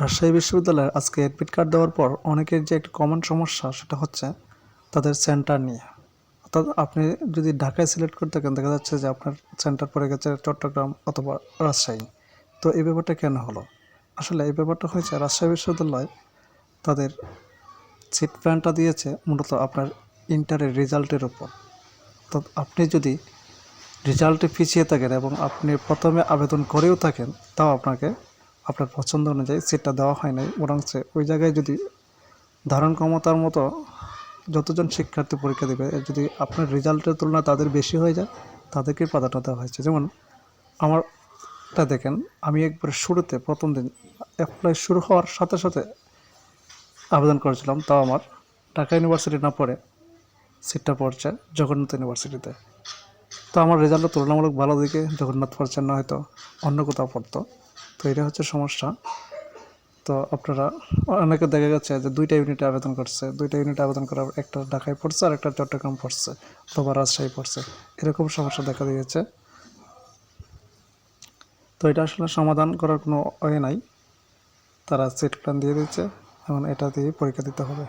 রাজশাহী বিশ্ববিদ্যালয়ের আজকে admit card দেওয়ার পর অনেকের যে একটা কমন সমস্যা সেটা হচ্ছে তাদের সেন্টার নিয়ে। অর্থাৎ আপনি যদি ঢাকায় সিলেক্ট করতে থাকেন, দেখা যাচ্ছে যে আপনার সেন্টার পড়ে গেছে চট্টগ্রাম অথবা রাজশাহী। তো এই ব্যাপারটা কেন হলো? আসলে এই ব্যাপারটা হয়েছে রাজশাহী বিশ্ববিদ্যালয় তাদের সিট প্ল্যানটা দিয়েছে মূলত আপনার ইন্টারের রেজাল্টের উপর। তো আপনি যদি রেজাল্টে পিছিয়ে থাকেন এবং আপনি প্রথমে আবেদন করেও থাকেন, তাও আপনাকে আপনার পছন্দ অনুযায়ী সিটটা দেওয়া হয় নাই, বরং ওই জায়গায় যদি ধারণ ক্ষমতার মতো যতজন শিক্ষার্থী পরীক্ষা দেবে যদি আপনার রেজাল্টের তুলনায় তাদের বেশি হয়ে যায়, তাদেরকে প্রাধান্য দেওয়া হয়েছে। যেমন আমারটা দেখেন, আমি একবার শুরুতে প্রথম দিন অ্যাপ্লাই শুরু হওয়ার সাথে সাথে আবেদন করেছিলাম, তাও আমার ঢাকা ইউনিভার্সিটি না পড়ে সিটটা পড়ছে জগন্নাথ ইউনিভার্সিটিতে। তো আমার রেজাল্টটা তুলনামূলক ভালো দিকে, জগন্নাথ পড়ছেন না, হয়তো অন্য কোথাও পড়তো। তো এটা হচ্ছে সমস্যা। তো আপনারা অনেকে দেখা গেছে যে দুইটা ইউনিটে আবেদন করছে, দুইটা ইউনিটে আবেদন করার একটা ঢাকায় পড়ছে আর একটা চট্টগ্রাম পড়ছে অথবা রাজশাহী পড়ছে, এরকম সমস্যা দেখা দিয়েছে। তো এটা আসলে সমাধান করার কোনো ওয়ে নাই, তারা সিট প্ল্যান দিয়ে দিচ্ছে, এখন এটা দিয়ে পরীক্ষা দিতে হবে।